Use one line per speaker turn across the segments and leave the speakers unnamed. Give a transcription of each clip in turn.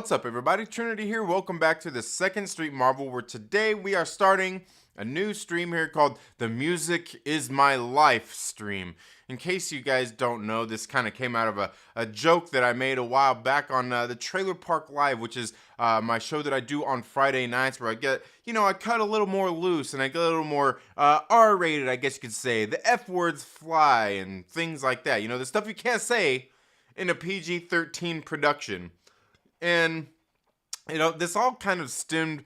What's up, everybody? Trinity here. Welcome back to the Second Street Marvel, where today we are starting a new stream here called the Music Is My Life stream. In case you guys don't know, this kind of came out of a joke that I made a while back on the Trailer Park Live, which is my show that I do on Friday nights, where I get, I cut a little more loose and I get a little more R-rated, I guess you could say. The F words fly and things like that. The stuff you can't say in a PG-13 production. And, this all kind of stemmed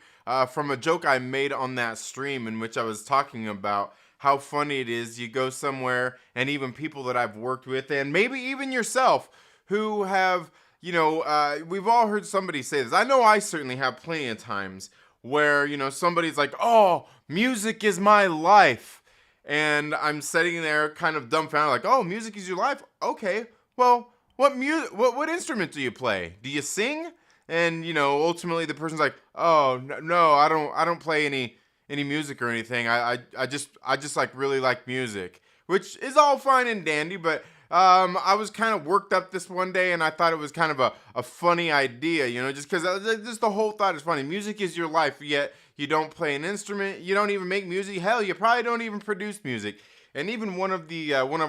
from a joke I made on that stream, in which I was talking about how funny it is you go somewhere, and even people that I've worked with, and maybe even yourself, who have, we've all heard somebody say this. I know I certainly have plenty of times where, somebody's like, oh, music is my life. And I'm sitting there kind of dumbfounded, like, oh, music is your life? Okay, well, what instrument do you play? Do you sing? And ultimately the person's like, oh no, I don't play any music or anything. I just like really like music, which is all fine and dandy. But I was kind of worked up this one day, and I thought it was kind of a funny idea, just because just the whole thought is funny. Music is your life, yet you don't play an instrument. You don't even make music. Hell, you probably don't even produce music. And even one of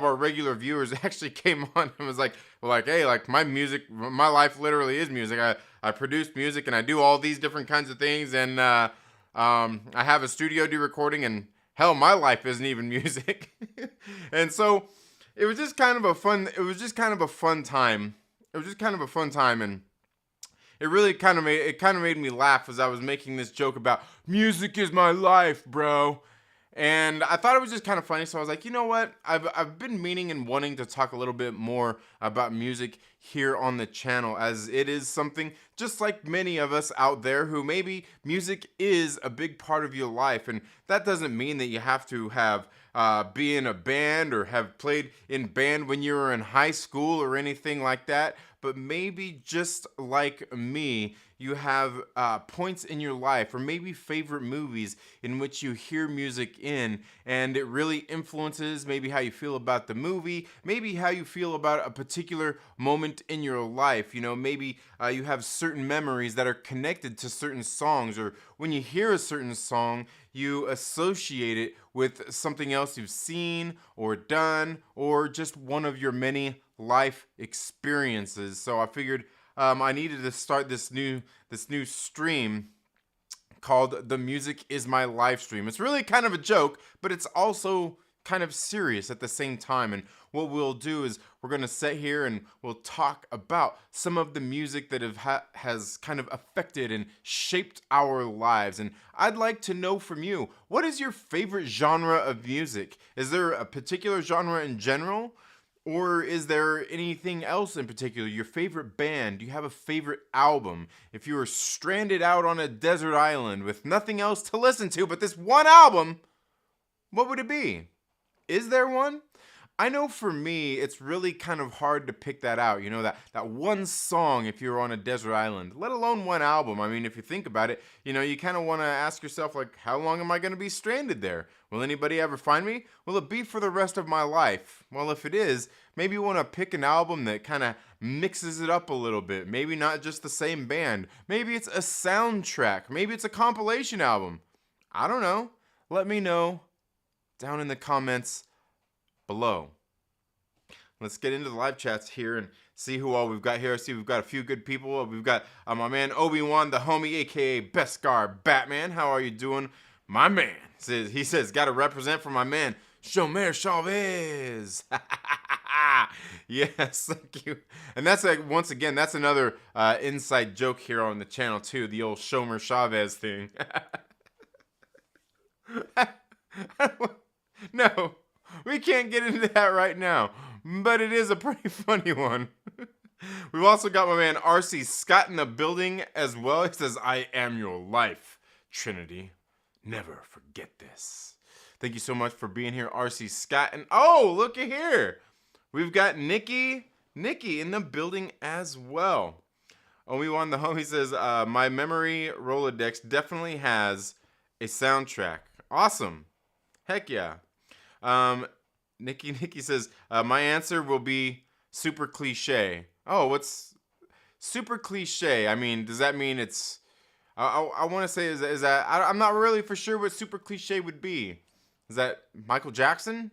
our regular viewers actually came on and was like, hey, like my life literally is music. I produce music and I do all these different kinds of things, and I have a studio do recording, and hell, my life isn't even music. And so it was just kind of a fun time. And it really kind of made me laugh as I was making this joke about music is my life, bro. And I thought it was just kind of funny, so I was like, you know what? I've been meaning and wanting to talk a little bit more about music here on the channel, as it is something, just like many of us out there, who maybe music is a big part of your life. And that doesn't mean that you have to have be in a band or have played in band when you were in high school or anything like that. But maybe just like me, you have points in your life, or maybe favorite movies in which you hear music in, and it really influences maybe how you feel about the movie, maybe how you feel about a particular moment in your life. Maybe you have certain memories that are connected to certain songs, or when you hear a certain song, you associate it with something else you've seen or done, or just one of your many life experiences. So I figured I needed to start this new stream called The Music Is My Live stream. It's really kind of a joke, but it's also kind of serious at the same time. And what we'll do is we're going to sit here and we'll talk about some of the music that has kind of affected and shaped our lives. And I'd like to know from you, what is your favorite genre of music? Is there a particular genre in general? Or is there anything else in particular? Your favorite band? Do you have a favorite album? If you were stranded out on a desert island with nothing else to listen to but this one album, what would it be? Is there one? I know for me, it's really kind of hard to pick that out. That one song if you're on a desert island, let alone one album. I mean, if you think about it, you kind of want to ask yourself, like, how long am I going to be stranded there? Will anybody ever find me? Will it be for the rest of my life? Well, if it is, maybe you want to pick an album that kind of mixes it up a little bit. Maybe not just the same band. Maybe it's a soundtrack. Maybe it's a compilation album. I don't know. Let me know down in the comments below. Let's get into the live chats here and see who all we've got here. I see we've got a few good people. We've got my man Obi-Wan, the homie, aka Beskar Batman. How are you doing, my man? He says, got to represent for my man Jospeh Chavez. Yes, thank you. And that's once again, that's another inside joke here on the channel too, the old Shomer Chavez thing. No, we can't get into that right now, but it is a pretty funny one. We've also got my man RC Scott in the building as well. He says, I am your life, Trinity. Never forget this. Thank you so much for being here, RC Scott. And oh, look at here. We've got Nikki in the building as well. Obi-Juan, the homie, says, my memory Rolodex definitely has a soundtrack. Awesome. Heck yeah. Nikki says, my answer will be super cliche. Oh, super cliche. I mean, does that mean it's? I want to say is that I'm not really for sure what super cliche would be. Is that Michael Jackson?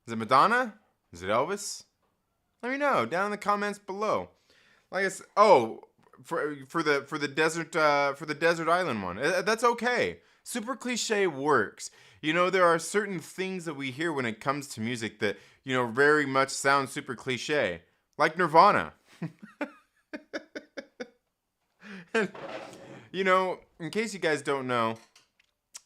Is it Madonna? Is it Elvis? Let me know down in the comments below. Like I said, oh, for the desert island one, that's okay. Super cliche works. You know, there are certain things that we hear when it comes to music that, you know, very much sound super cliche, like Nirvana. And, you know, in case you guys don't know,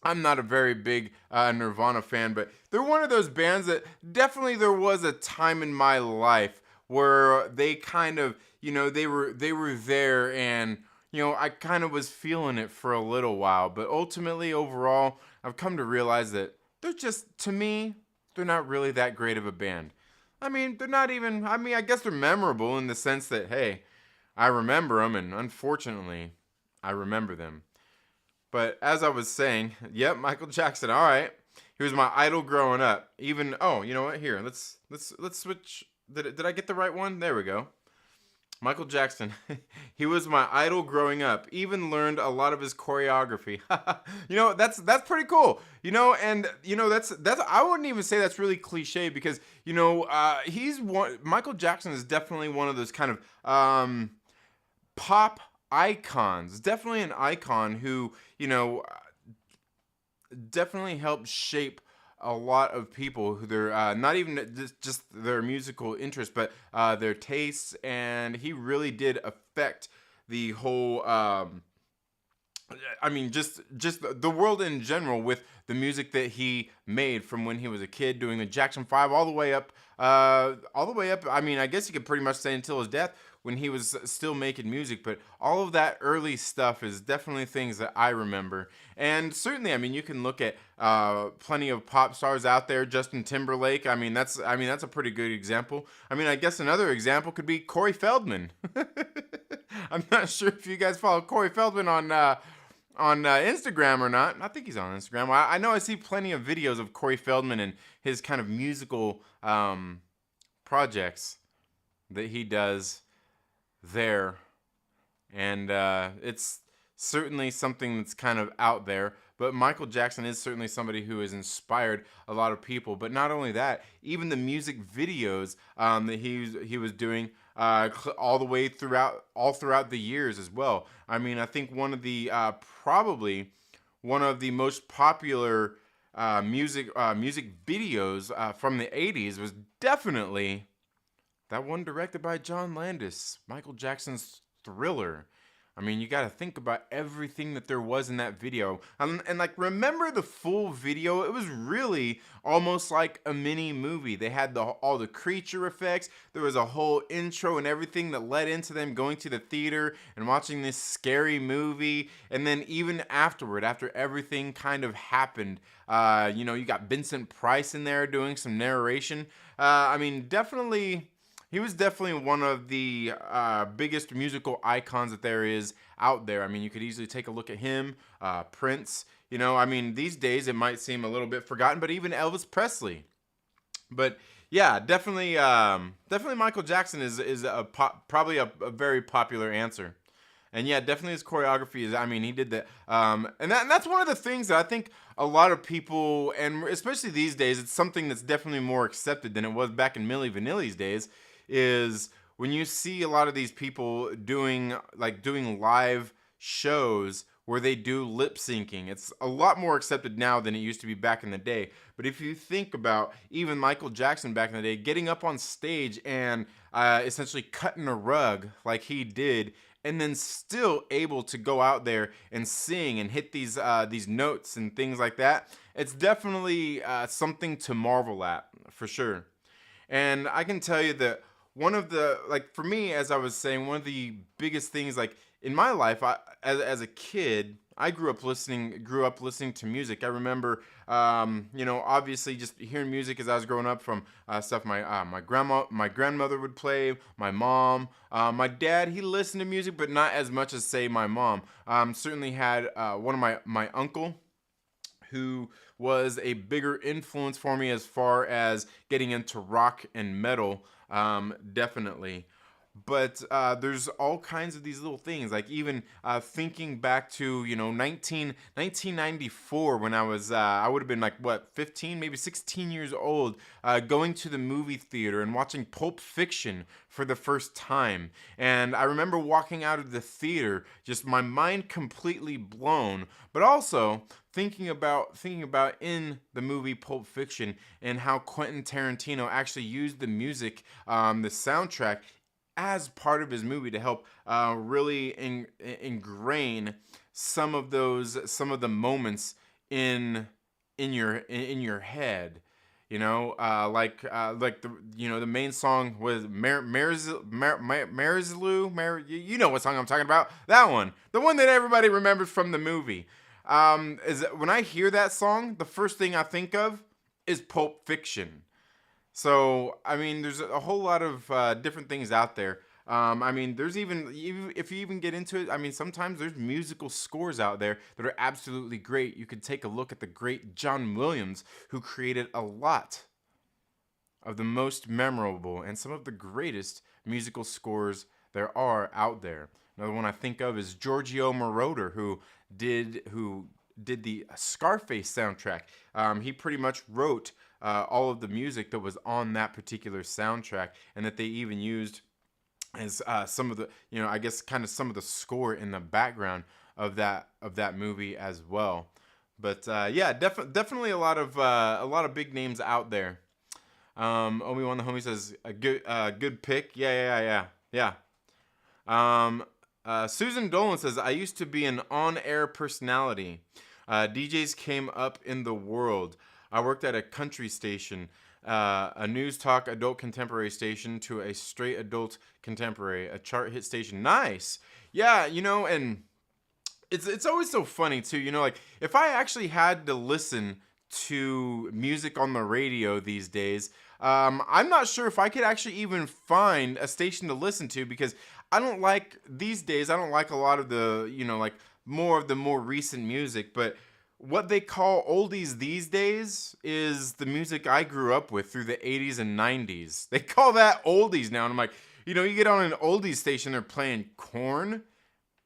I'm not a very big Nirvana fan, but they're one of those bands that definitely there was a time in my life where they kind of, you know, they were there, and you know, I kind of was feeling it for a little while, but ultimately overall, I've come to realize that they're just, to me, they're not really that great of a band. I mean, they're not even, I mean, I guess they're memorable in the sense that, hey, I remember them, and unfortunately, I remember them. But as I was saying, yep, Michael Jackson. All right, he was my idol growing up. Even you know what? Here, let's switch. Did I get the right one? There we go. Michael Jackson. He was my idol growing up. Even learned a lot of his choreography. You know, that's pretty cool. You know, and you know that's I wouldn't even say that's really cliche because you know he's one. Michael Jackson is definitely one of those kind of pop icons. Definitely an icon who, you know, definitely helped shape a lot of people who they're not even just their musical interests, but their tastes, and he really did affect the whole. I mean, just the world in general with the music that he made from when he was a kid, doing the Jackson 5 all the way up, all the way up. I mean, I guess you could pretty much say until his death when he was still making music. But all of that early stuff is definitely things that I remember. And certainly, I mean, you can look at plenty of pop stars out there. Justin Timberlake. I mean that's a pretty good example. I mean, I guess another example could be Corey Feldman. I'm not sure if you guys follow Corey Feldman on Instagram or not. I think he's on Instagram. I know I see plenty of videos of Corey Feldman and his kind of musical projects that he does there. And it's certainly something that's kind of out there. But Michael Jackson is certainly somebody who has inspired a lot of people. But not only that, even the music videos that he was doing all the way throughout the years as well. I mean, I think one of the probably one of the most popular music videos from the '80s was definitely that one directed by John Landis, Michael Jackson's Thriller. I mean, you got to think about everything that there was in that video. And like, remember the full video? It was really almost like a mini movie. They had all the creature effects. There was a whole intro and everything that led into them going to the theater and watching this scary movie. And then even afterward, after everything kind of happened, you know, you got Vincent Price in there doing some narration. I mean, definitely. He was definitely one of the biggest musical icons that there is out there. I mean, you could easily take a look at him, Prince. You know, I mean, these days it might seem a little bit forgotten, but even Elvis Presley. But yeah, definitely Michael Jackson is probably a very popular answer. And yeah, definitely his choreography is, I mean, he did that. And that's one of the things that I think a lot of people, and especially these days, it's something that's definitely more accepted than it was back in Milli Vanilli's days, is when you see a lot of these people doing live shows where they do lip syncing. It's a lot more accepted now than it used to be back in the day. But if you think about even Michael Jackson back in the day, getting up on stage and essentially cutting a rug like he did, and then still able to go out there and sing and hit these notes and things like that, it's definitely something to marvel at, for sure. And I can tell you that one of the, like, for me, as I was saying, one of the biggest things, like, in my life, as a kid, I grew up listening to music. I remember, you know, obviously just hearing music as I was growing up from stuff my grandmother would play, my mom, my dad. He listened to music, but not as much as, say, my mom. Certainly had one of my uncle, who was a bigger influence for me as far as getting into rock and metal, definitely. But there's all kinds of these little things, like even thinking back to 1994 when I would have been like what 15, maybe 16 years old, going to the movie theater and watching Pulp Fiction for the first time. And I remember walking out of the theater, just my mind completely blown, but also thinking about in the movie Pulp Fiction and how Quentin Tarantino actually used the music, the soundtrack, as part of his movie to help really ingrain some of the moments in your head. Like the the main song was Marizilu. You know what song I'm talking about? That one, the one that everybody remembers from the movie. Is when I hear that song, the first thing I think of is Pulp Fiction. So, I mean, there's a whole lot of different things out there. I mean, there's if you even get into it, I mean, sometimes there's musical scores out there that are absolutely great. You could take a look at the great John Williams, who created a lot of the most memorable and some of the greatest musical scores there are out there. Another one I think of is Giorgio Moroder, who did the Scarface soundtrack. He pretty much wrote all of the music that was on that particular soundtrack, and that they even used as some of the, I guess kind of some of the score in the background of that movie as well. But yeah, definitely a lot of big names out there. Obi-Wan the homie says a good pick. Yeah. Susan Dolan says, I used to be an on-air personality. DJs came up in the world. I worked at a country station, a news talk adult contemporary station, to a straight adult contemporary, a chart hit station. Nice. Yeah, and it's always so funny too, like if I actually had to listen to music on the radio these days, I'm not sure if I could actually even find a station to listen to, because I don't like a lot of the, like more of the more recent music, but what they call oldies these days is the music I grew up with through the 80s and 90s. They call that oldies now. And I'm like, you get on an oldies station, they're playing Korn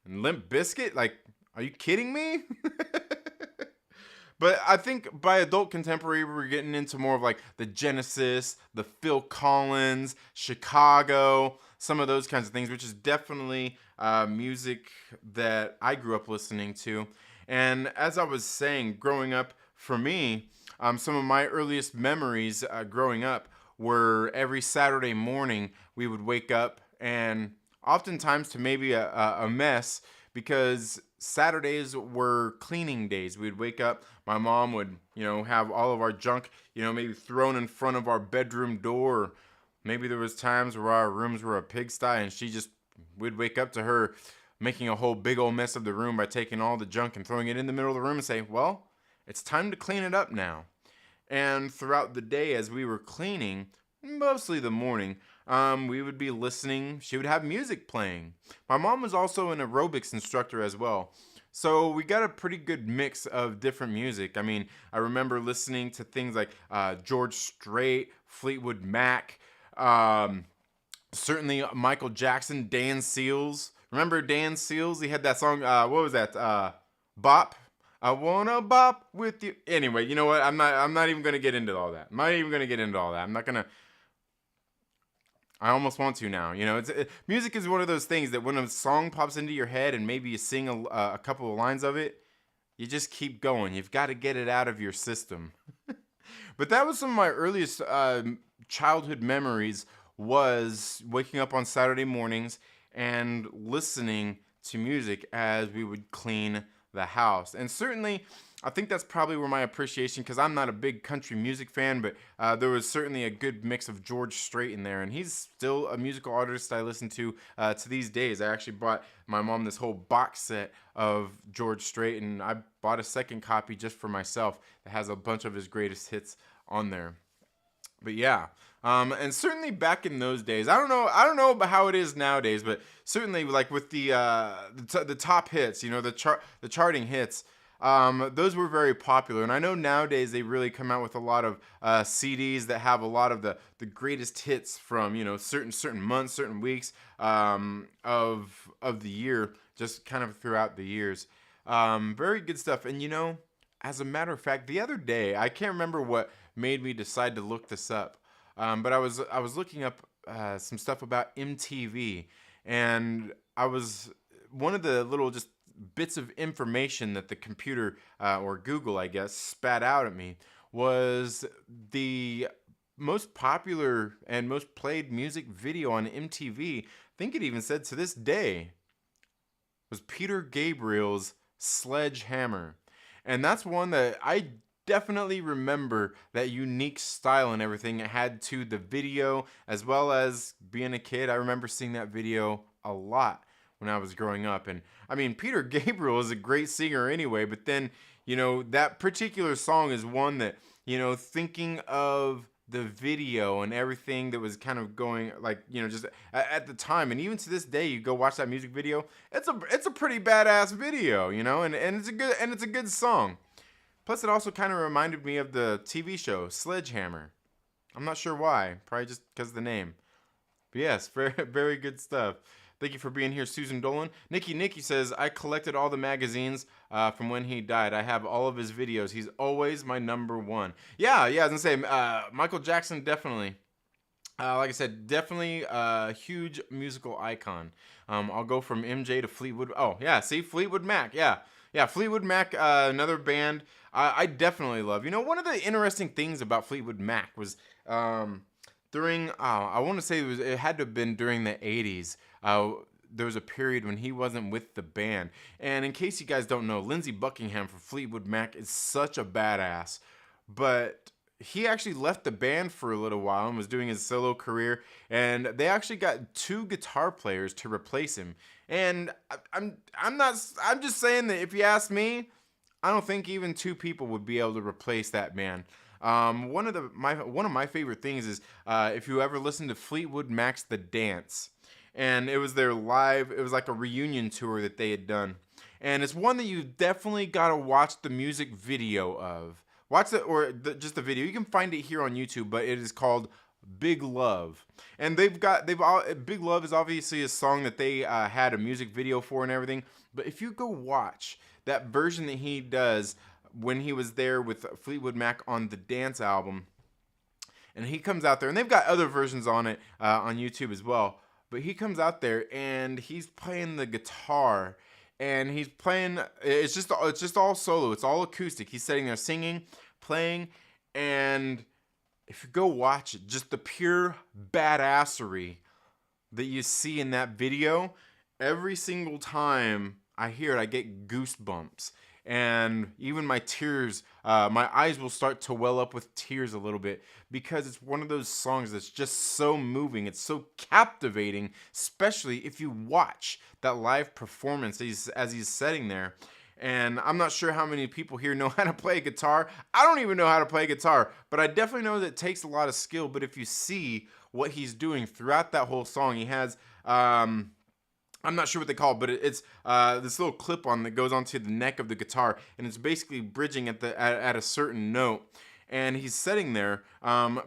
and Limp Bizkit. Like, are you kidding me? But I think by adult contemporary, we're getting into more of like the Genesis, the Phil Collins, Chicago, some of those kinds of things, which is definitely music that I grew up listening to. And as I was saying, growing up, for me, some of my earliest memories growing up were every Saturday morning we would wake up, and oftentimes to maybe a mess, because Saturdays were cleaning days. We'd wake up, my mom would, have all of our junk, maybe thrown in front of our bedroom door. Maybe there was times where our rooms were a pigsty, and we'd wake up to her making a whole big old mess of the room by taking all the junk and throwing it in the middle of the room and say, well, it's time to clean it up now. And throughout the day, as we were cleaning, mostly the morning, we would be listening. She would have music playing. My mom was also an aerobics instructor as well. So we got a pretty good mix of different music. I mean, I remember listening to things like George Strait, Fleetwood Mac, certainly Michael Jackson, Dan Seals. Remember Dan Seals? He had that song, what was that? Bop. I wanna bop with you. Anyway, you know what? I'm not even gonna get into all that. I'm not gonna. I almost want to now. Music is one of those things that when a song pops into your head and maybe you sing a couple of lines of it, you just keep going. You've got to get it out of your system. But that was some of my earliest childhood memories, was waking up on Saturday mornings and listening to music as we would clean the house. And certainly, I think that's probably where my appreciation, because I'm not a big country music fan, but there was certainly a good mix of George Strait in there, and he's still a musical artist I listen to these days. I actually bought my mom this whole box set of George Strait, and I bought a second copy just for myself that has a bunch of his greatest hits on there. But yeah, and certainly back in those days, I don't know about how it is nowadays, but certainly like with the top hits, the charting hits. those were very popular. And I know nowadays they really come out with a lot of CDs that have a lot of the greatest hits from, you know, certain months, certain weeks of the year, just kind of throughout the years. Very good stuff. And you know, as a matter of fact, the other day, I can't remember what made me decide to look this up, but I was looking up some stuff about MTV, and I was one of the little just bits of information that the computer or Google, I guess, spat out at me was the most popular and most played music video on MTV. I think it even said to this day was Peter Gabriel's Sledgehammer. And that's one that I definitely remember, that unique style and everything it had to the video, as well as being a kid. I remember seeing that video a lot when I was growing up. And I mean, Peter Gabriel is a great singer anyway, but then, you know, that particular song is one that, you know, thinking of the video and everything that was kind of going, like, you know, just at the time, and even to this day, you go watch that music video, it's a pretty badass video, you know, and it's a good song. Plus, it also kind of reminded me of the TV show Sledgehammer. I'm not sure why, probably just because of the name. But yes, very, very good stuff. Thank you for being here, Susan Dolan. Nikki says, I collected all the magazines from when he died. I have all of his videos. He's always my number one. Yeah, I was going to say, Michael Jackson, definitely. Like I said, definitely a huge musical icon. I'll go from MJ to Fleetwood. Oh, yeah, see, Fleetwood Mac. Yeah, Fleetwood Mac, another band I definitely love. You know, one of the interesting things about Fleetwood Mac was during, I want to say it had to have been during the 80s. There was a period when he wasn't with the band. And in case you guys don't know, Lindsey Buckingham for Fleetwood Mac is such a badass. But he actually left the band for a little while and was doing his solo career. And they actually got 2 guitar players to replace him. And I'm just saying that if you ask me, I don't think even 2 people would be able to replace that man. One of my favorite things is if you ever listen to Fleetwood Mac's The Dance, and it was their live, it was like a reunion tour that they had done, and it's one that you definitely gotta watch the music video of. Watch it, or just the video. You can find it here on YouTube, but it is called Big Love, and Big Love is obviously a song that they had a music video for and everything. But if you go watch that version that he does when he was there with Fleetwood Mac on the Dance album, and he comes out there, and they've got other versions on it on YouTube as well, but he comes out there and he's playing the guitar, and he's playing, it's just all solo, it's all acoustic. He's sitting there singing, playing, and if you go watch it, just the pure badassery that you see in that video, every single time I hear it, I get goosebumps. And even my tears, my eyes will start to well up with tears a little bit, because it's one of those songs that's just so moving. It's so captivating, especially if you watch that live performance as he's sitting there. And I'm not sure how many people here know how to play guitar. I don't even know how to play guitar, but I definitely know that it takes a lot of skill. But if you see what he's doing throughout that whole song, he has, I'm not sure what they call it, but it's this little clip-on that goes onto the neck of the guitar, and it's basically bridging at a certain note. And he's sitting there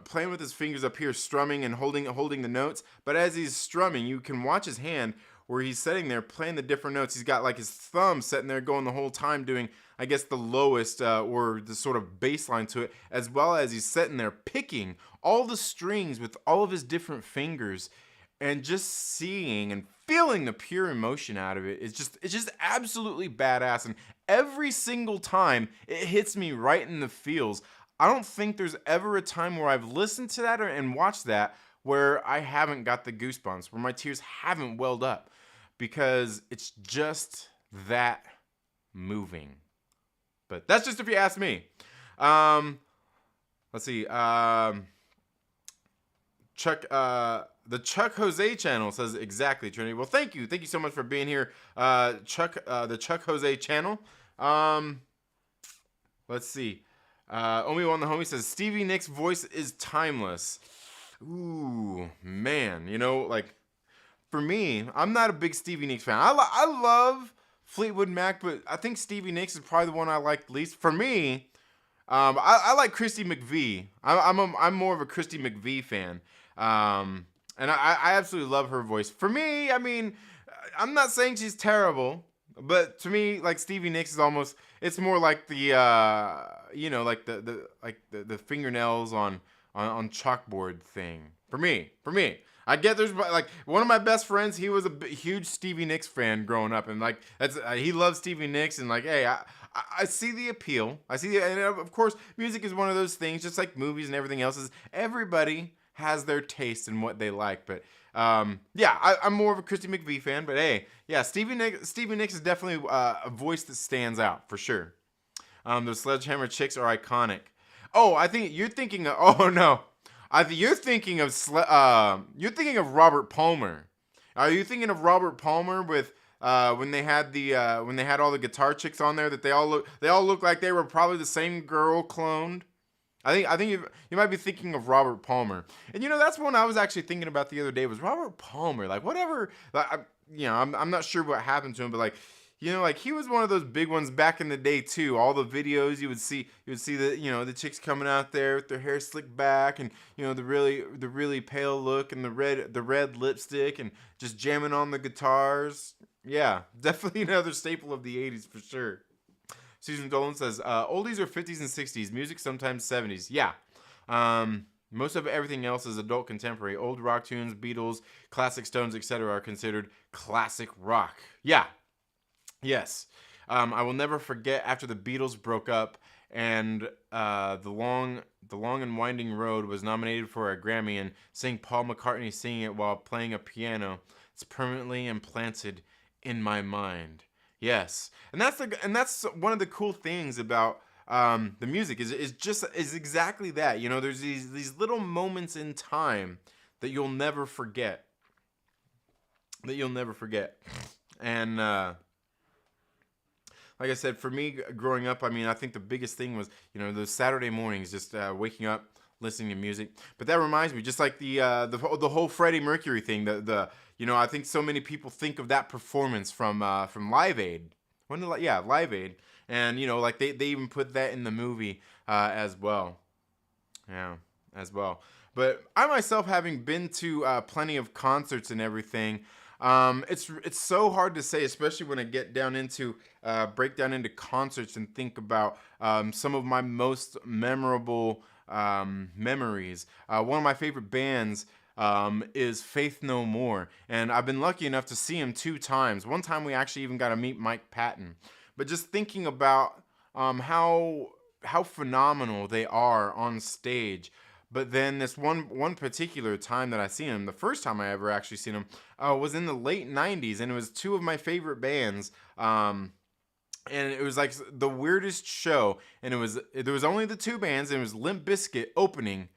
playing with his fingers up here, strumming and holding the notes. But as he's strumming, you can watch his hand where he's sitting there playing the different notes. He's got like his thumb sitting there going the whole time doing, I guess, the lowest or the sort of bass line to it, as well as he's sitting there picking all the strings with all of his different fingers, and just seeing and feeling the pure emotion out of it. It's just absolutely badass. And every single time it hits me right in the feels. I don't think there's ever a time where I've listened to that and watched that where I haven't got the goosebumps, where my tears haven't welled up, because it's just that moving. But that's just if you ask me. Let's see. The Chuck Jose channel says exactly, Trinity. Well, thank you so much for being here, Chuck. The Chuck Jose channel. Let's see. Obi-Juan the homie says Stevie Nicks' voice is timeless. Ooh, man, you know, like, for me, I'm not a big Stevie Nicks fan. I love Fleetwood Mac, but I think Stevie Nicks is probably the one I like least. For me, I like Christy McVie. I'm more of a Christy McVie fan. And I absolutely love her voice. For me, I mean, I'm not saying she's terrible, but to me, like Stevie Nicks is almost, it's more like the like the fingernails on chalkboard thing. For me. I get there's like one of my best friends. He was a huge Stevie Nicks fan growing up, and like that's he loves Stevie Nicks, and like, hey, I see the appeal. And of course, music is one of those things, just like movies and everything else. Is everybody has their taste in what they like, but yeah, I'm more of a Christy McVie fan. But hey, yeah, Stevie Nicks is definitely a voice that stands out for sure. The Sledgehammer Chicks are iconic. Oh, I think you're thinking of, oh no. You're thinking of Robert Palmer. Are you thinking of Robert Palmer with when they had all the guitar chicks on there that they all look like they were probably the same girl cloned? I think you might be thinking of Robert Palmer. And that's one I was actually thinking about the other day was Robert Palmer. Like whatever, I'm not sure what happened to him, but like like he was one of those big ones back in the day too. All the videos you would see the chicks coming out there with their hair slicked back and the really pale look and the red lipstick and just jamming on the guitars. Yeah, definitely another staple of the 80s for sure. Susan Dolan says, oldies are 50s and 60s, music sometimes 70s. Yeah. Most of everything else is adult contemporary. Old rock tunes, Beatles, classic Stones, etc. are considered classic rock. Yeah. Yes. I will never forget after the Beatles broke up and the long and Winding Road was nominated for a Grammy, and seeing Paul McCartney singing it while playing a piano, it's permanently implanted in my mind. Yes. And that's one of the cool things about the music is exactly that. There's these little moments in time that you'll never forget. And like I said, for me growing up, I mean, I think the biggest thing was, those Saturday mornings, just waking up, listening to music. But that reminds me, just like the whole Freddie Mercury thing, I think so many people think of that performance from Live Aid. Live Aid, and like they even put that in the movie as well. Yeah, as well. But I myself, having been to plenty of concerts and everything, it's so hard to say, especially when I get down into break down into concerts and think about some of my most memorable memories. One of my favorite bands is Faith No More, and I've been lucky enough to see him 2 times. One time we actually even got to meet Mike Patton. But just thinking about how phenomenal they are on stage. But then this one particular time that I seen him, the first time I ever actually seen him, was in the late 90s, and it was 2 of my favorite bands. And it was like the weirdest show, and there was only the 2 bands, and it was Limp Bizkit opening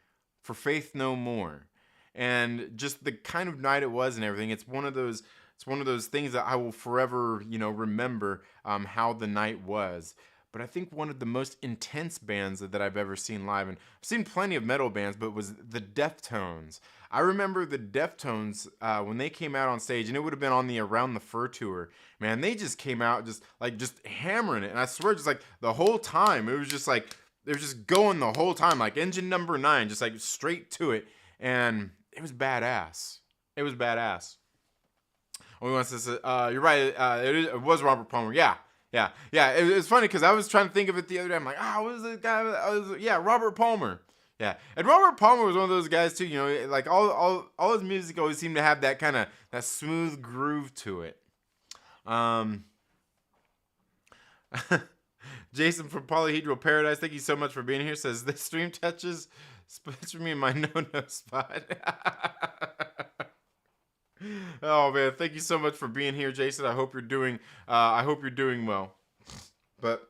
for Faith No More. And just the kind of night it was and everything, it's one of those things that I will forever, remember how the night was. But I think one of the most intense bands that I've ever seen live, and I've seen plenty of metal bands, but was the Deftones. I remember the Deftones when they came out on stage, and it would have been on the Around the Fur tour. Man, they just came out just hammering it, and I swear, just like the whole time, it was just like they were just going the whole time, like Engine Number 9, just like straight to it, and it was badass. Oh, he wants to say, you're right. It was Robert Palmer. Yeah. It was funny because I was trying to think of it the other day. I'm like, what was the guy? Robert Palmer. Yeah, and Robert Palmer was one of those guys too. Like all his music always seemed to have that kind of that smooth groove to it. Jason from Polyhedral Paradise, thank you so much for being here. Says this stream touches splits me in my no spot. Oh man, thank you so much for being here, Jason. I hope you're doing well. But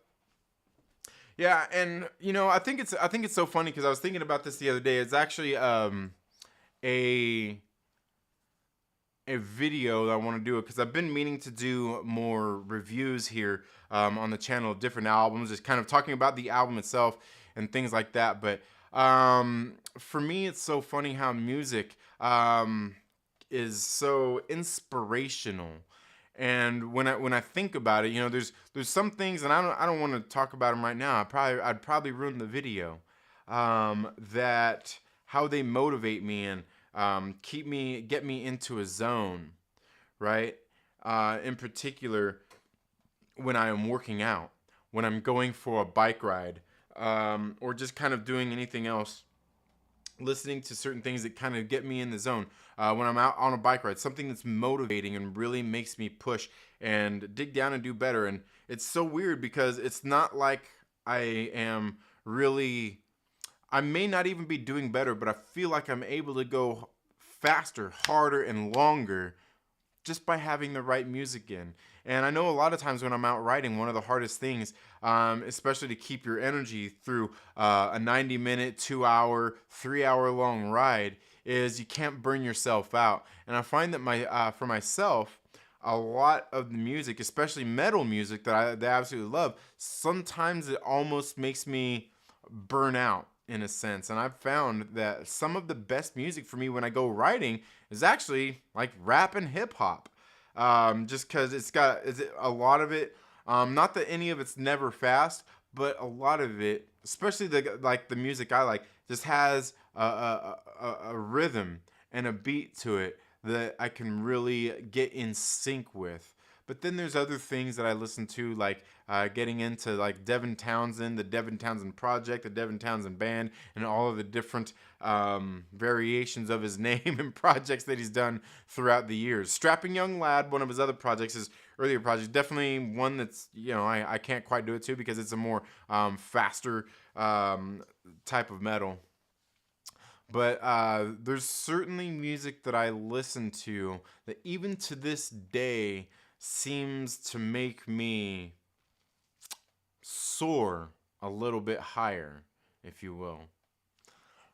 yeah, and I think it's so funny because I was thinking about this the other day. It's actually a video that I want to do it because I've been meaning to do more reviews here on the channel of different albums, just kind of talking about the album itself and things like that. But for me, it's so funny how music is so inspirational, And when I think about it, there's some things, and I don't want to talk about them right now. I'd probably ruin the video. That how they motivate me and get me into a zone, right? In particular, when I am working out, when I'm going for a bike ride, or just kind of doing anything else, listening to certain things that kind of get me in the zone. When I'm out on a bike ride, something that's motivating and really makes me push and dig down and do better. And it's so weird because it's not like I am really, I may not even be doing better, but I feel like I'm able to go faster, harder, and longer just by having the right music in. And I know a lot of times when I'm out riding, one of the hardest things, especially to keep your energy through a 90-minute, 2-hour, 3-hour long ride, is you can't burn yourself out. And I find that for myself, a lot of the music, especially metal music that I absolutely love, sometimes it almost makes me burn out in a sense. And I've found that some of the best music for me when I go riding is actually like rap and hip hop. Just because a lot of it, not that any of it's never fast, but a lot of it, especially the music I like, just has a rhythm and a beat to it that I can really get in sync with. But then there's other things that I listen to, like getting into like Devin Townsend, the Devin Townsend Project, the Devin Townsend Band, and all of the different variations of his name and projects that he's done throughout the years. Strapping Young Lad, one of his other projects, his earlier projects, definitely one that's, I can't quite do it too because it's a more faster type of metal. But there's certainly music that I listen to that even to this day seems to make me soar a little bit higher, if you will.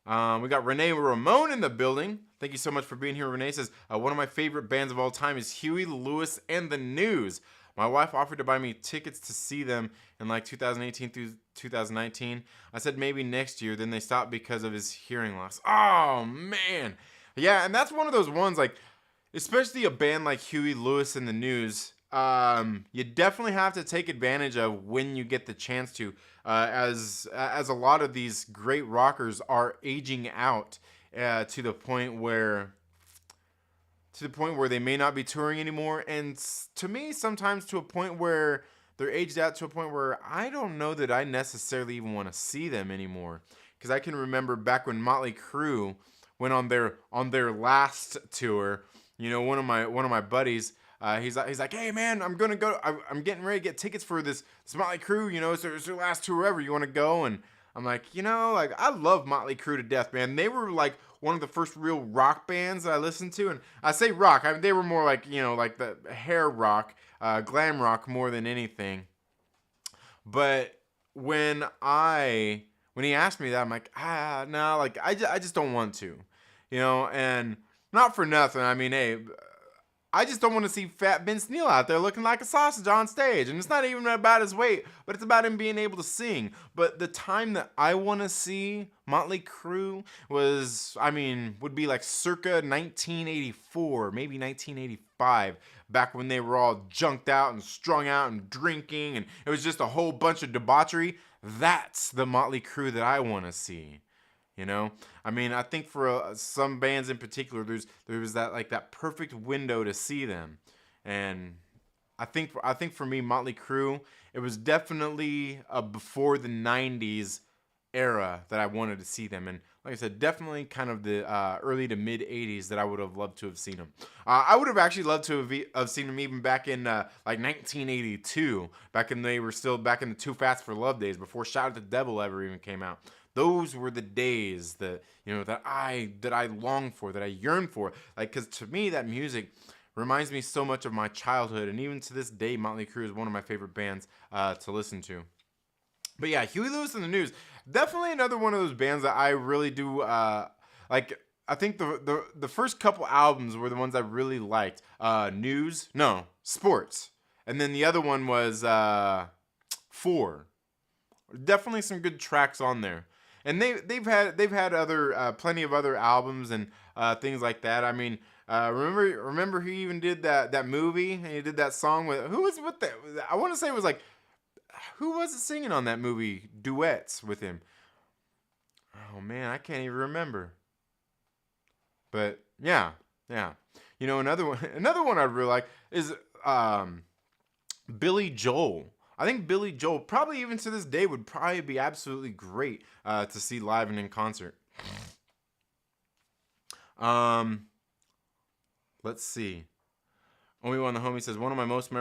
We got Renee Ramon in the building. Thank you so much for being here. Renee says, one of my favorite bands of all time is Huey Lewis and the News. My wife offered to buy me tickets to see them in like 2018 through 2019. I said maybe next year, then they stopped because of his hearing loss. Oh, man. Yeah, and that's one of those ones, like, especially a band like Huey Lewis and the News, you definitely have to take advantage of when you get the chance to, as a lot of these great rockers are aging out to the point where they may not be touring anymore, and to me, sometimes to a point where they're aged out to a point where I don't know that I necessarily even want to see them anymore. Because I can remember back when Motley Crue went on their last tour. One of my buddies, he's like, hey man, I'm gonna go. I'm getting ready to get tickets for this Motley Crue. It's their last tour ever. You want to go? And I'm like, I love Motley Crue to death, man. They were like one of the first real rock bands that I listened to, and I say rock. I mean, they were more like like the hair rock, glam rock more than anything. But when he asked me that, I'm like, no, like I just don't want to, and not for nothing. I mean, hey, I just don't want to see Fat Vince Neil out there looking like a sausage on stage. And it's not even about his weight, but it's about him being able to sing. But the time that I want to see Motley Crue would be like circa 1984, maybe 1985, back when they were all junked out and strung out and drinking, and it was just a whole bunch of debauchery. That's the Motley Crue that I want to see. I think for some bands in particular, there was that perfect window to see them, and I think for me, Motley Crue, it was definitely before the '90s era that I wanted to see them, and like I said, definitely kind of the early to mid '80s that I would have loved to have seen them. I would have actually loved to have seen them even back in like 1982, back when they were still back in the Too Fast for Love days, before Shout at the Devil ever even came out. Those were the days that that I long for, that I yearn for. Like, because to me, that music reminds me so much of my childhood, and even to this day, Motley Crue is one of my favorite bands to listen to. But yeah, Huey Lewis and the News, definitely another one of those bands that I really do like. I think the first couple albums were the ones I really liked. Sports, and then the other one was 4. Definitely some good tracks on there. And they've had other plenty of other albums and things like that. I mean, Remember he even did that movie, and he did that song with who was with that? I want to say it was like, who was it singing on that movie? Duets with him. Oh man, I can't even remember. But yeah, yeah. You know, another one I really like is Billy Joel. I think Billy Joel, probably even to this day, would probably be absolutely great to see live and in concert. Let's see. Obi-Wan the homie says, one of my most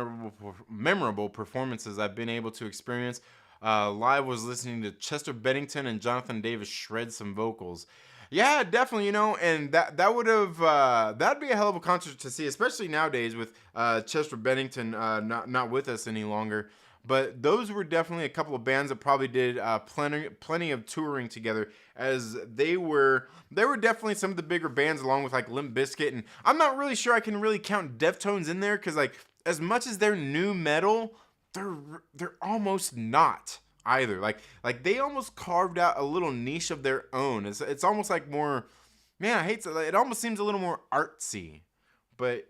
memorable performances I've been able to experience live was listening to Chester Bennington and Jonathan Davis shred some vocals. Yeah, definitely, you know, and that would have that'd be a hell of a concert to see, especially nowadays with Chester Bennington not with us any longer. But those were definitely a couple of bands that probably did plenty of touring together, as they were definitely some of the bigger bands, along with like Limp Bizkit, and I'm not really sure I can really count Deftones in there, because like as much as they're new metal, they're almost not either. Like they almost carved out a little niche of their own. It's almost like more, man, I hate to, it almost seems a little more artsy, but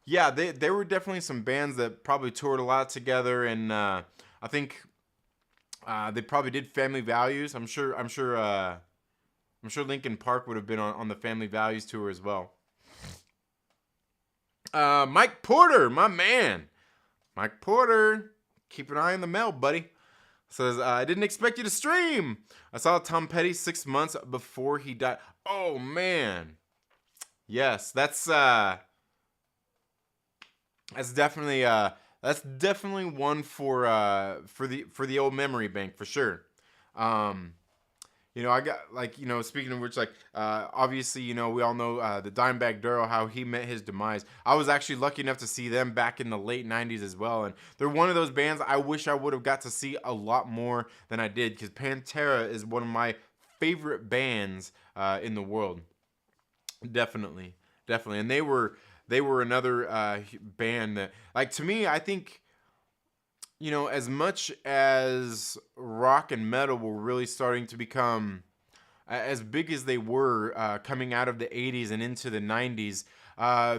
yeah, there were definitely some bands that probably toured a lot together, and I think they probably did Family Values. I'm sure Linkin Park would have been on the Family Values tour as well. Mike Porter, my man. Mike Porter, keep an eye on the mail, buddy. Says, I didn't expect you to stream. I saw Tom Petty 6 months before he died. Oh, man. Yes, that's definitely one for the old memory bank for sure. You know, I got, like, you know, speaking of which, like, obviously, you know, we all know the Dimebag Darrell, how he met his demise. I was actually lucky enough to see them back in the late 90s as well, and they're one of those bands I wish I would have got to see a lot more than I did, because Pantera is one of my favorite bands in the world. Definitely, and they were another band that, like, to me, I think, you know, as much as rock and metal were really starting to become as big as they were coming out of the 80s and into the 90s,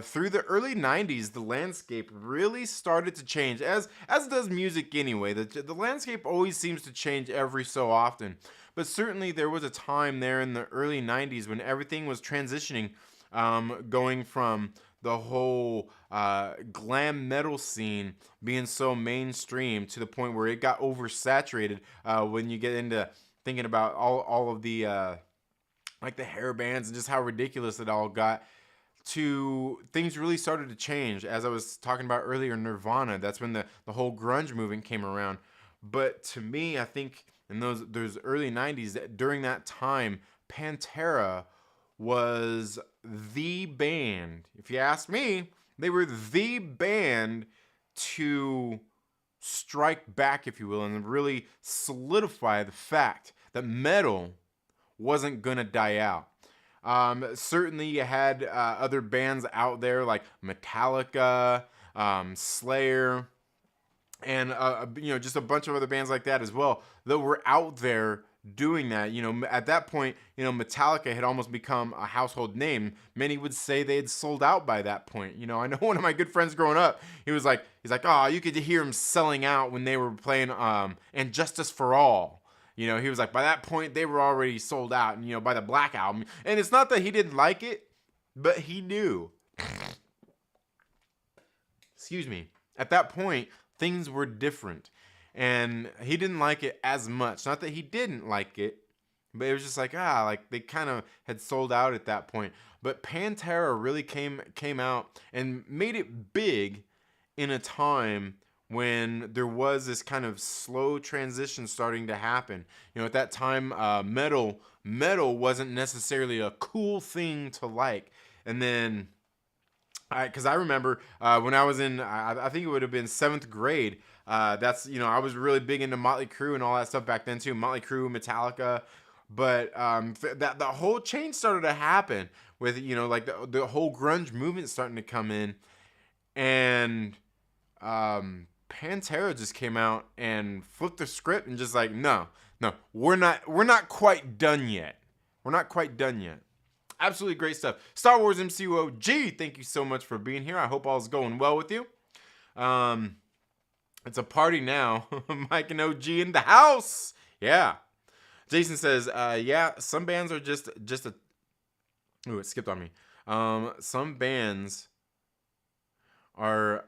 through the early 90s, the landscape really started to change, as does music anyway. The landscape always seems to change every so often. But certainly there was a time there in the early 90s when everything was transitioning, going from the whole glam metal scene being so mainstream to the point where it got oversaturated when you get into thinking about all of the like the hair bands and just how ridiculous it all got, to things really started to change. As I was talking about earlier, Nirvana, that's when the whole grunge movement came around. But to me, I think in those early 90s, during that time, Pantera was the band. If you ask me, they were the band to strike back, if you will, and really solidify the fact that metal wasn't gonna die out. Certainly you had other bands out there like Metallica, Slayer, and you know, just a bunch of other bands like that as well that were out there doing that. You know, at that point, you know, Metallica had almost become a household name. Many would say they had sold out by that point. You know, I know one of my good friends growing up, he's like, oh, you could hear him selling out when they were playing And Justice for All. You know, he was like, by that point, they were already sold out, and, you know, by the Black Album. And it's not that he didn't like it, but he knew. Excuse me. At that point, things were different. And he didn't like it as much. Not that he didn't like it, but it was just like, like they kind of had sold out at that point. But Pantera really came out and made it big in a time when there was this kind of slow transition starting to happen. You know, at that time, metal wasn't necessarily a cool thing to like. And then, because I remember when I was in, I think it would have been 7th grade. That's, you know, I was really big into Motley Crue and all that stuff back then too. Motley Crue, Metallica. But that the whole change started to happen with, you know, like the whole grunge movement starting to come in. And Pantera just came out and flipped the script and just like, no, we're not quite done yet. We're not quite done yet. Absolutely great stuff. Star Wars MCU-OG, thank you so much for being here. I hope all's going well with you. It's a party now. Mike and OG in the house. Yeah. Jason says, yeah, some bands are just a... Ooh, it skipped on me. Some bands are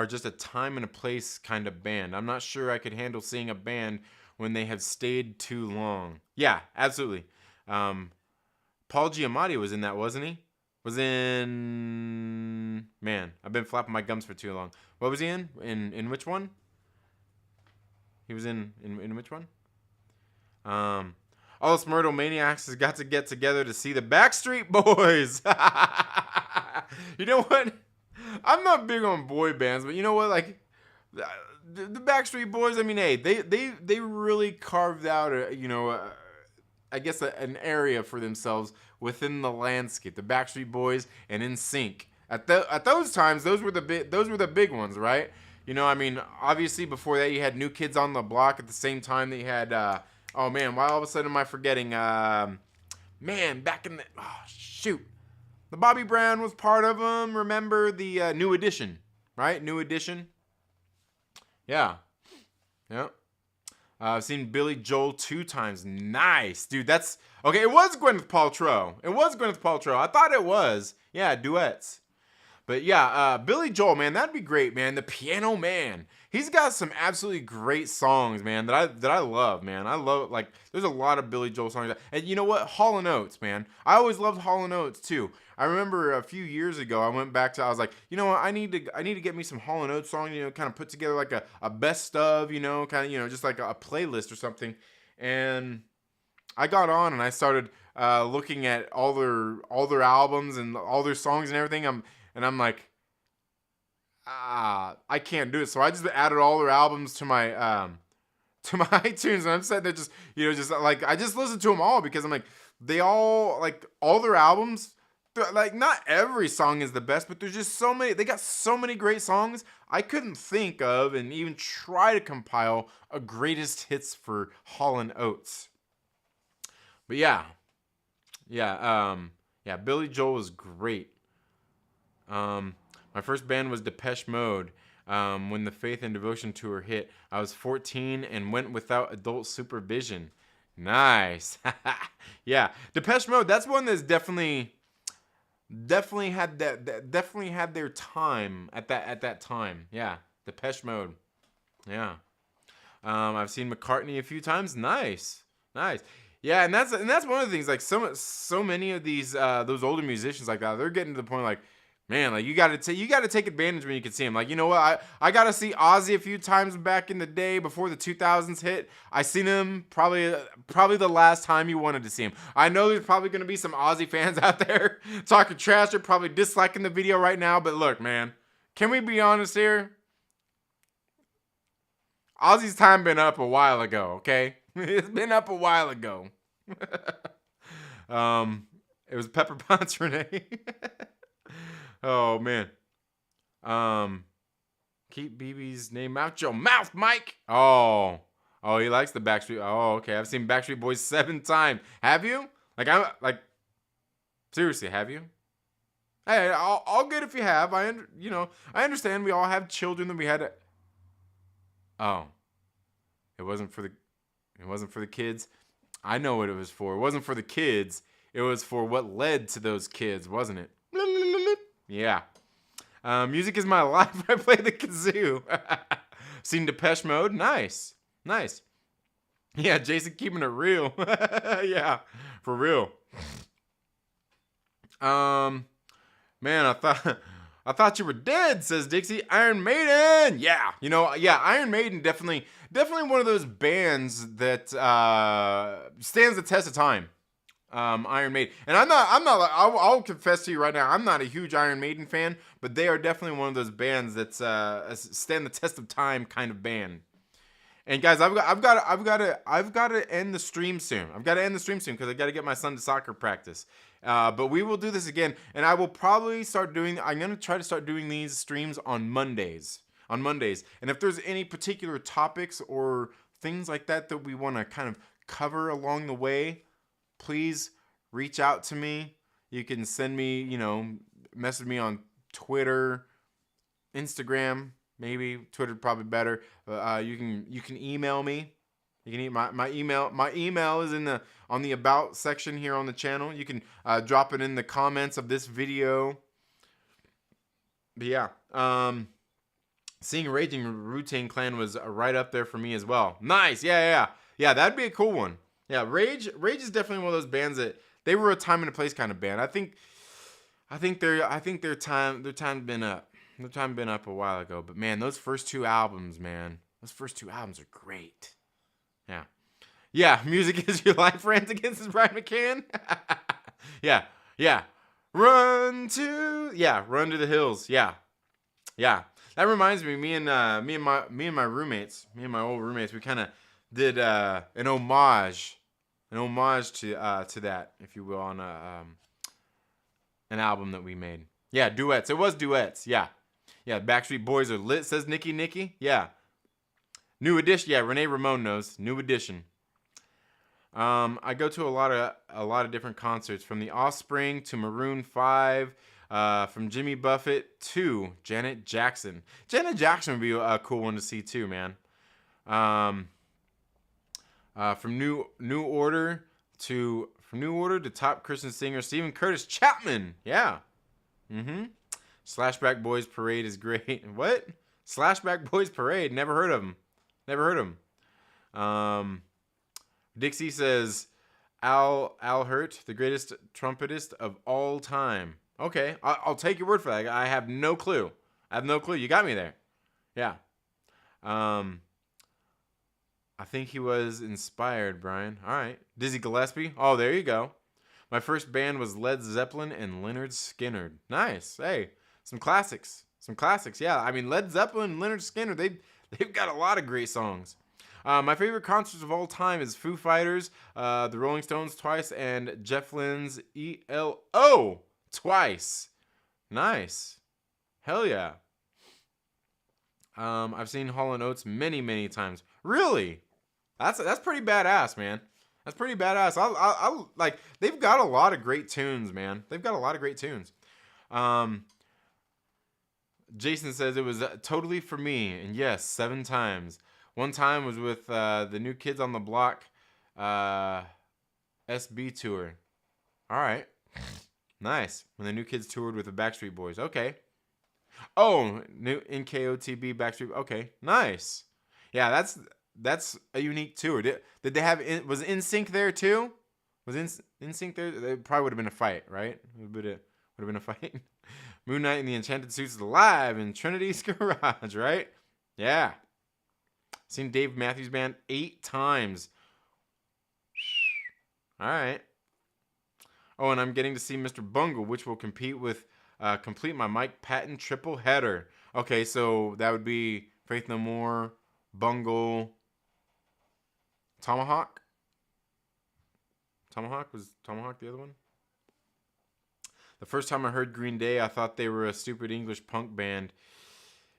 just a time and a place kind of band. I'm not sure I could handle seeing a band when they have stayed too long. Yeah, absolutely. Paul Giamatti was in that, wasn't he? Was in... Man, I've been flapping my gums for too long. What was he in? In which one? He was in which one? All us Myrtle Maniacs has got to get together to see the Backstreet Boys. You know what? I'm not big on boy bands, but you know what? Like, the Backstreet Boys, I mean, hey, they really carved out I guess an area for themselves within the landscape. The Backstreet Boys and NSYNC. At those times, those were the big ones, right? You know, I mean, obviously before that you had New Kids on the Block at the same time that you had oh man, why all of a sudden am I forgetting man, back in the the Bobby Brown was part of them. Remember the New Edition, right? New Edition. Yeah. I've seen Billy Joel 2 times. Nice, dude. That's okay. It was Gwyneth Paltrow. I thought it was. Yeah, duets. But yeah, Billy Joel, man, that'd be great, man. The Piano Man. He's got some absolutely great songs, man, that I love, man. I love, like, there's a lot of Billy Joel songs. And you know what? Hall & Oates, man. I always loved Hall & Oates too. I remember a few years ago, I went back to, I was like, you know what? I need to get me some Hall & Oates songs, you know, kind of put together like a best of, you know, kind of, you know, just like a playlist or something. And I got on and I started looking at all their albums and all their songs and everything. I'm like, I can't do it. So I just added all their albums to my iTunes, and I'm sitting there just, you know, just like, I just listened to them all because I'm like, they all, like, all their albums, like, not every song is the best, but there's just so many, they got so many great songs. I couldn't think of and even try to compile a greatest hits for Hall & Oates. But yeah, Billy Joel was great. My first band was Depeche Mode. When the Faith and Devotion tour hit, I was 14 and went without adult supervision. Nice. Yeah, Depeche Mode. That's one that's definitely had their time at that time. Yeah, Depeche Mode. Yeah. I've seen McCartney a few times. Nice. Yeah, and that's one of the things. Like so many of these those older musicians like that, they're getting to the point like, man, like you got to take advantage when you can see him. Like, you know what? I got to see Ozzy a few times back in the day before the 2000s hit. I seen him probably the last time you wanted to see him. I know there's probably going to be some Ozzy fans out there talking trash or probably disliking the video right now, but look, man, can we be honest here? Ozzy's time been up a while ago, okay? It's been up a while ago. It was Pepper Potts Renee. Oh, man. Keep BB's name out your mouth, Mike. Oh, he likes the Backstreet. Oh, okay. I've seen Backstreet Boys 7 times. Have you? Seriously, have you? Hey, all good if you have. I understand we all have children that we had to... Oh. It wasn't for the kids. I know what it was for. It wasn't for the kids. It was for what led to those kids, wasn't it? Yeah. Music is my life. I play the kazoo. Seen Depeche Mode? Nice. Yeah, Jason keeping it real. Yeah, for real. Man, I thought you were dead, says Dixie. Iron Maiden. Yeah. Iron Maiden definitely one of those bands that stands the test of time. Iron Maiden. And I'll confess to you right now, I'm not a huge Iron Maiden fan, but they are definitely one of those bands that's stand the test of time kind of band. And guys, I've got to end the stream soon. Because I got to get my son to soccer practice. But we will do this again, and I will probably I'm going to try to start doing these streams on Mondays. And if there's any particular topics or things like that we want to kind of cover along the way, please reach out to me. You can send me, message me on Twitter, Instagram, maybe Twitter probably better. You can email me. You can my email. My email is on the about section here on the channel. You can drop it in the comments of this video. But yeah, seeing Raging Routine Clan was right up there for me as well. Nice, yeah. That'd be a cool one. Yeah, Rage is definitely one of those bands that they were a time and a place kind of band. I think their time been up. Their time been up a while ago. But man, those first two albums, are great. Yeah. Music is your life. Rant Against is Brian McCann. Yeah. Run to the hills. Yeah. That reminds me. Me and my roommates. Me and my old roommates. We kind of did an homage to that, if you will, on an album that we made. Yeah, duets. It was duets. Yeah. Backstreet Boys are lit. Says Nikki. Yeah. New edition. Yeah, Renee Ramon knows. New edition. I go to a lot of different concerts, from The Offspring to Maroon 5, from Jimmy Buffett to Janet Jackson. Janet Jackson would be a cool one to see too, man. From New Order to top Christian singer Stephen Curtis Chapman. Yeah. Slashback Boys Parade is great. What? Slashback Boys Parade? Never heard of them. Dixie says Al Hurt, the greatest trumpetist of all time. Okay, I'll take your word for that. I have no clue. You got me there. Yeah. I think he was inspired, Brian. All right. Dizzy Gillespie. Oh, there you go. My first band was Led Zeppelin and Lynyrd Skynyrd. Nice. Hey, some classics. Yeah, I mean, Led Zeppelin and Lynyrd Skynyrd, they've got a lot of great songs. My favorite concerts of all time is Foo Fighters, the Rolling Stones twice, and Jeff Lynne's ELO twice. Nice. Hell yeah. I've seen Hall & Oates many times. Really? That's pretty badass, man. That's pretty badass. I like, they've got a lot of great tunes, man. Jason says it was totally for me, and yes, 7 times. One time was with the New Kids on the Block SB tour. All right. Nice. When the New Kids toured with the Backstreet Boys. Okay. Oh, new NKOTB Backstreet. Okay. Nice. Yeah, that's a unique tour. Did they have was NSYNC there too? Was NSYNC there? It probably would have been a fight, right? Would have been a fight. Moon Knight and the Enchanted Suits live in Trinity's garage, right? Yeah. Seen Dave Matthews Band 8 times. All right. Oh, and I'm getting to see Mr. Bungle, which will complete my Mike Patton triple header. Okay, so that would be Faith No More, Bungle, Tomahawk. Was Tomahawk the other one? The first time I heard Green Day, I thought they were a stupid English punk band.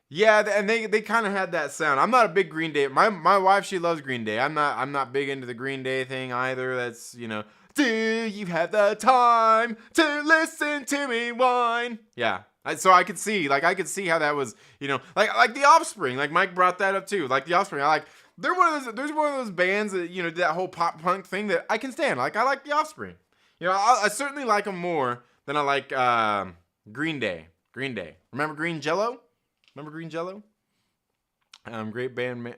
Yeah, and they kind of had that sound. I'm not a big Green Day. My wife, she loves Green Day. I'm not big into the Green Day thing either. That's, do you have the time to listen to me whine? Yeah. So I could see how that was, like The Offspring. Like Mike brought that up too. Like The Offspring, there's one of those bands that, did that whole pop punk thing that I can stand. Like I like The Offspring. I certainly like them more than I like Green Day. Remember Green Jello? Great band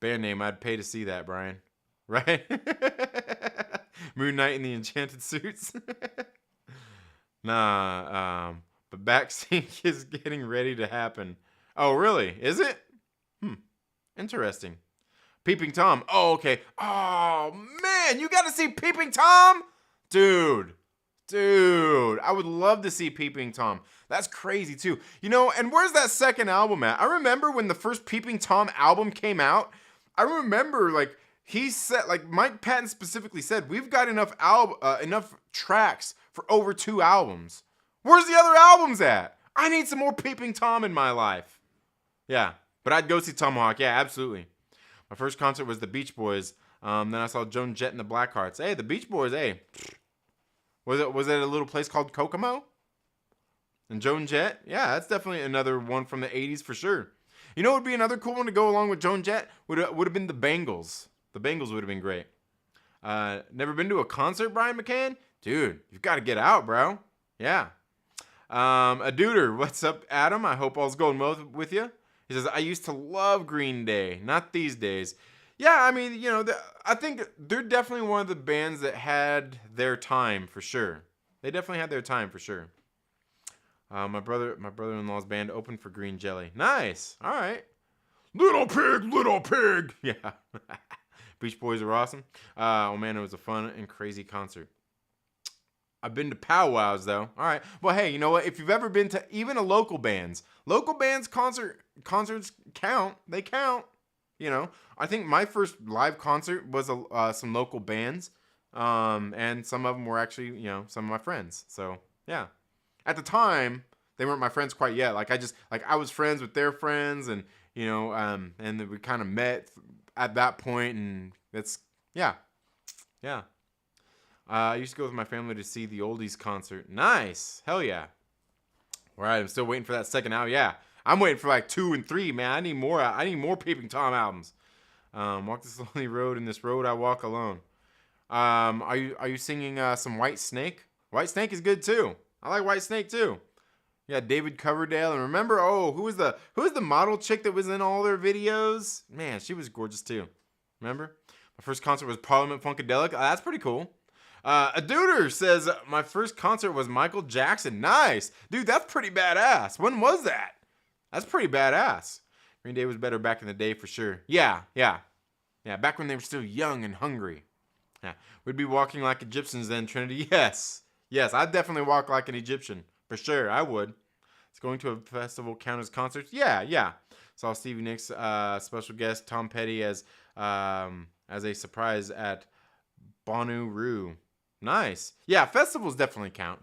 name. I'd pay to see that, Brian. Right? Moon Knight and the Enchanted Suits. Nah. But backsync is getting ready to happen. Oh, really? Is it? Interesting. Peeping Tom. Oh, okay. Oh, man. You got to see Peeping Tom? Dude, I would love to see Peeping Tom. That's crazy too. And where's that second album at? I remember when the first Peeping Tom album came out, I remember he said, Mike Patton specifically said, we've got enough tracks for over 2 albums. Where's the other albums at? I need some more Peeping Tom in my life. Yeah, but I'd go see Tomahawk. Yeah, absolutely. My first concert was the Beach Boys. Then I saw Joan Jett and the Blackhearts. Hey, the Beach Boys, hey. Was it a little place called Kokomo? And Joan Jett? Yeah, that's definitely another one from the 80s for sure. You know what would be another cool one to go along with Joan Jett? Would have been the Bangles. The Bangles would have been great. Never been to a concert, Brian McCann? Dude, you've got to get out, bro. Yeah. A duder, what's up, Adam? I hope all's going well with you. He says, I used to love Green Day, not these days. Yeah, I mean, you know, I think they're definitely one of the bands that had their time for sure. They definitely had their time for sure. My brother-in-law's band opened for Green Jelly. Nice. All right. Little pig, little pig. Yeah. Beach Boys are awesome. Oh man, it was a fun and crazy concert. I've been to powwows though. All right. Well, hey, you know what? If you've ever been to even a local bands concerts count. They count. You know, I think my first live concert was some local bands, and some of them were actually, you know, some of my friends. So yeah, at the time they weren't my friends quite yet. Like I was friends with their friends, and you know, and then we kind of met at that point, and that's yeah. I used to go with my family to see the Oldies concert. Nice, hell yeah. All right, I'm still waiting for that second album. Yeah. I'm waiting for like 2 and 3, man. I need more Peeping Tom albums. Walk this lonely road, in this road I walk alone. Are you singing some White Snake? White Snake is good too. I like White Snake too. Yeah, David Coverdale, and remember, who was the model chick that was in all their videos? Man, she was gorgeous too. Remember? My first concert was Parliament Funkadelic. That's pretty cool. A duder says my first concert was Michael Jackson. Nice, dude. That's pretty badass. When was that? That's pretty badass. Green Day was better back in the day for sure. Yeah. Back when they were still young and hungry. Yeah, we'd be walking like Egyptians then, Trinity. Yes, I'd definitely walk like an Egyptian for sure. I would. It's going to a festival count as concerts. Yeah. Saw Stevie Nicks, special guest Tom Petty as a surprise at Bonnaroo. Nice. Yeah, festivals definitely count.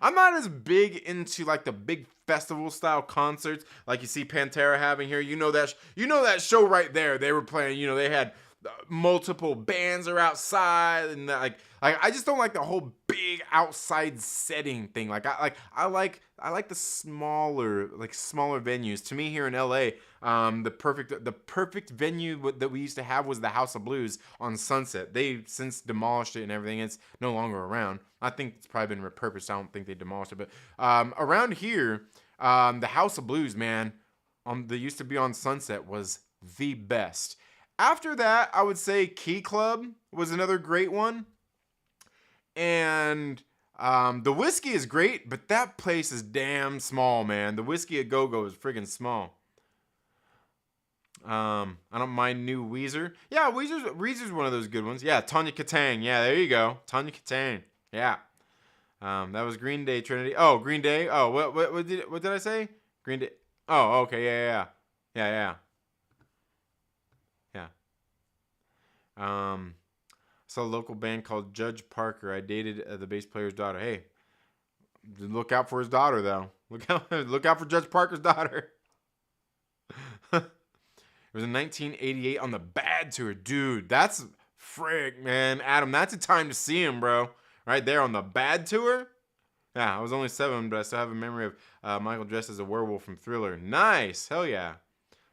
I'm not as big into like the big festival style concerts like you see Pantera having here. You know that show right there. They were playing. You know, they had multiple bands are outside, and like I just don't like the whole big outside setting thing. I like the smaller venues. To me, here in LA, the perfect venue that we used to have was the House of Blues on Sunset. They've since demolished it and everything. It's no longer around. I think it's probably been repurposed. I don't think they demolished it, but around here, the House of Blues, man, that used to be on Sunset was the best. After that, I would say Key Club was another great one. And the Whiskey is great, but that place is damn small, man. The Whiskey at Go-Go is friggin' small. I don't mind new Weezer. Yeah, Weezer's one of those good ones. Yeah, Tanya Katang. Yeah, there you go. Tanya Katang. Yeah. That was Green Day, Trinity. Oh, Green Day. Oh, what did I say? Green Day. Oh, okay. Yeah. Saw a local band called Judge Parker. I dated the bass player's daughter. Hey, look out for his daughter though. Look out for Judge Parker's daughter. It was in 1988 on the Bad Tour, dude. That's frick, man. Adam, that's a time to see him, bro. Right there on the Bad Tour. Yeah, I was only 7, but I still have a memory of Michael dressed as a werewolf from Thriller. Nice, hell yeah.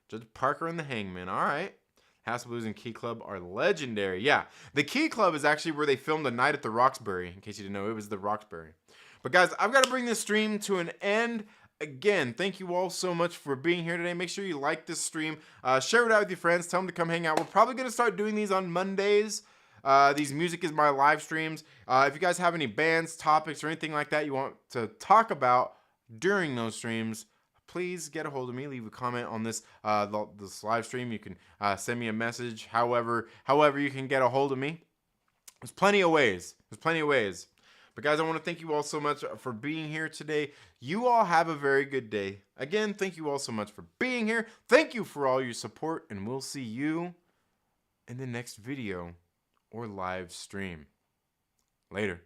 Judge Parker and the Hangman. All right. House of Blues and Key Club are legendary. Yeah, the Key Club is actually where they filmed The Night at the Roxbury. In case you didn't know, it was the Roxbury. But guys, I've got to bring this stream to an end. Again, thank you all so much for being here today. Make sure you like this stream. Share it out with your friends. Tell them to come hang out. We're probably going to start doing these on Mondays. These Music is My live streams. If you guys have any bands, topics, or anything like that you want to talk about during those streams, please get a hold of me. Leave a comment on this live stream. You can send me a message. However you can get a hold of me. There's plenty of ways. But guys, I want to thank you all so much for being here today. You all have a very good day. Again, thank you all so much for being here. Thank you for all your support, and we'll see you in the next video or live stream. Later.